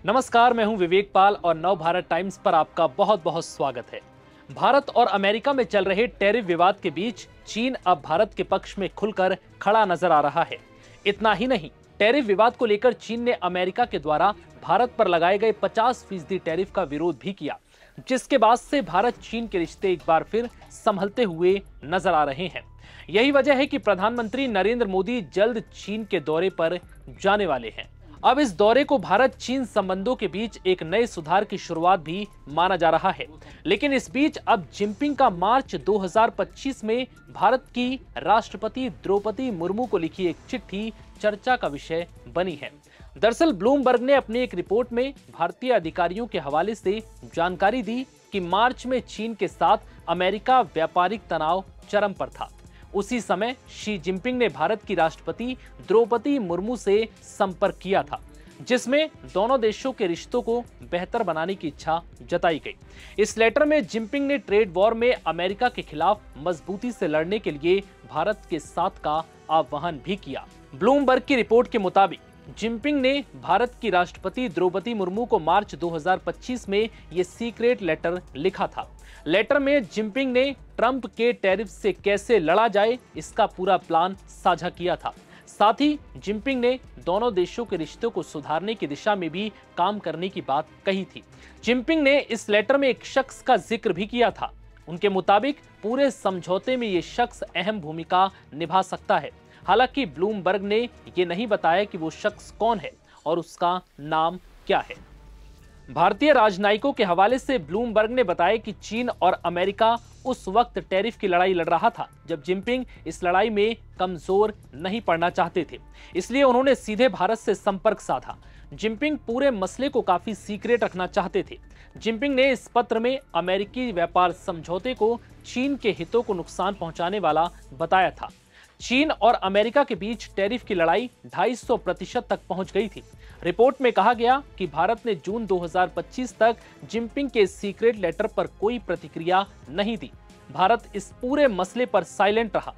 नमस्कार, मैं हूं विवेक पाल और नव भारत टाइम्स पर आपका बहुत बहुत स्वागत है। भारत और अमेरिका में चल रहे टैरिफ विवाद के बीच चीन अब भारत के पक्ष में खुलकर खड़ा नजर आ रहा है। इतना ही नहीं, टैरिफ विवाद को लेकर चीन ने अमेरिका के द्वारा भारत पर लगाए गए 50% टैरिफ का विरोध भी किया, जिसके बाद से भारत चीन के रिश्ते एक बार फिर संभलते हुए नजर आ रहे हैं। यही वजह है कि प्रधानमंत्री नरेंद्र मोदी जल्द चीन के दौरे पर जाने वाले हैं। अब इस दौरे को भारत चीन संबंधों के बीच एक नए सुधार की शुरुआत भी माना जा रहा है। लेकिन इस बीच अब जिनपिंग का मार्च 2025 में भारत की राष्ट्रपति द्रौपदी मुर्मू को लिखी एक चिट्ठी चर्चा का विषय बनी है। दरअसल ब्लूमबर्ग ने अपनी एक रिपोर्ट में भारतीय अधिकारियों के हवाले से जानकारी दी कि मार्च में चीन के साथ अमेरिका व्यापारिक तनाव चरम पर था। उसी समय शी जिनपिंग ने भारत की राष्ट्रपति द्रौपदी मुर्मू से संपर्क किया था, जिसमें दोनों देशों के रिश्तों को बेहतर बनाने की इच्छा जताई गई। इस लेटर में जिनपिंग ने ट्रेड वॉर में अमेरिका के खिलाफ मजबूती से लड़ने के लिए भारत के साथ का आह्वान भी किया। ब्लूमबर्ग की रिपोर्ट के मुताबिक जिनपिंग ने भारत की राष्ट्रपति द्रौपदी मुर्मू को मार्च 2025 में ये सीक्रेट लेटर लिखा था। लेटर में जिनपिंग ने ट्रंप के टैरिफ से कैसे लड़ा जाए इसका पूरा प्लान साझा किया था। साथ ही जिनपिंग ने दोनों देशों के रिश्तों को सुधारने की दिशा में भी काम करने की बात कही थी। जिनपिंग ने इस लेटर में एक शख्स का जिक्र भी किया था। उनके मुताबिक पूरे समझौते में ये शख्स अहम भूमिका निभा सकता है। हालांकि ब्लूमबर्ग ने ये नहीं बताया कि वो शख्स कौन है और उसका नाम क्या है। भारतीय राजनयिकों के हवाले से ब्लूमबर्ग ने बताया कि चीन और अमेरिका उस वक्त टैरिफ की लड़ाई लड़ रहा था जब जिनपिंग इस लड़ाई में कमजोर नहीं पड़ना चाहते थे, इसलिए उन्होंने सीधे भारत से संपर्क साधा। जिनपिंग पूरे मसले को काफी सीक्रेट रखना चाहते थे। जिनपिंग ने इस पत्र में अमेरिकी व्यापार समझौते को चीन के हितों को नुकसान पहुंचाने वाला बताया था। चीन और अमेरिका के बीच टैरिफ की लड़ाई 250% तक पहुंच गई थी। रिपोर्ट में कहा गया कि भारत ने जून 2025 तक जिनपिंग के सीक्रेट लेटर पर कोई प्रतिक्रिया नहीं दी। भारत इस पूरे मसले पर साइलेंट रहा।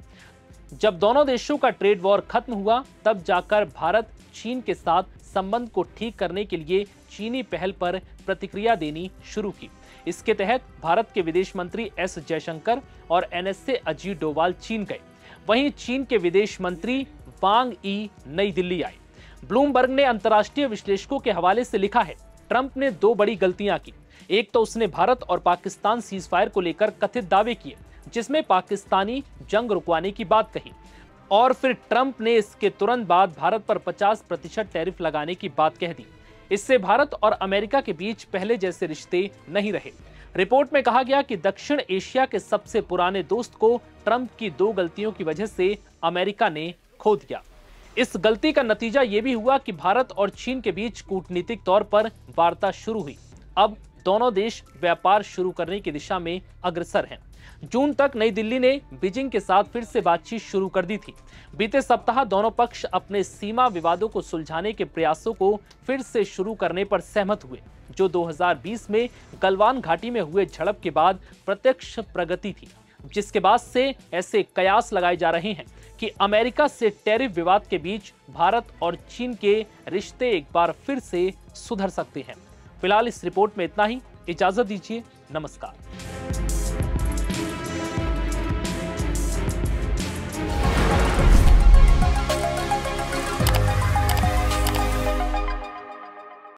जब दोनों देशों का ट्रेड वॉर खत्म हुआ, तब जाकर भारत चीन के साथ संबंध को ठीक करने के लिए चीनी पहल पर प्रतिक्रिया देनी शुरू की। इसके तहत भारत के विदेश मंत्री एस जयशंकर और एनएसए अजीत डोभाल चीन गए। वहीं चीन के विदेश मंत्री वांग यी नई दिल्ली आए। ब्लूमबर्ग ने अंतर्राष्ट्रीय विश्लेषकों के हवाले से लिखा है, ट्रंप ने दो बड़ी गलतियां की। एक तो उसने भारत और पाकिस्तान सीजफायर को लेकर कथित दावे किए, जिसमें पाकिस्तानी जंग रुकवाने की बात कही, और फिर ट्रंप ने इसके तुरंत बाद भारत पर 50% टैरिफ लगाने की बात कह दी। इससे भारत और अमेरिका के बीच पहले जैसे रिश्ते नहीं रहे। रिपोर्ट में कहा गया कि दक्षिण एशिया के सबसे पुराने दोस्त को ट्रंप की दो गलतियों की वजह से अमेरिका ने खो दिया। इस गलती का नतीजा ये भी हुआ कि भारत और चीन के बीच कूटनीतिक तौर पर वार्ता शुरू हुई। अब दोनों देश व्यापार शुरू करने की दिशा में अग्रसर हैं। जून तक नई दिल्ली ने बीजिंग के साथ फिर से बातचीत शुरू कर दी थी। बीते सप्ताह दोनों पक्ष अपने सीमा विवादों को सुलझाने के प्रयासों को फिर से शुरू करने पर सहमत हुए, जो 2020 में गलवान घाटी में हुए झड़प के बाद प्रत्यक्ष प्रगति थी, जिसके बाद से ऐसे कयास लगाए जा रहे हैं कि अमेरिका से टैरिफ विवाद के बीच भारत और चीन के रिश्ते एक बार फिर से सुधर सकते हैं। फिलहाल इस रिपोर्ट में इतना ही। इजाजत दीजिए। नमस्कार।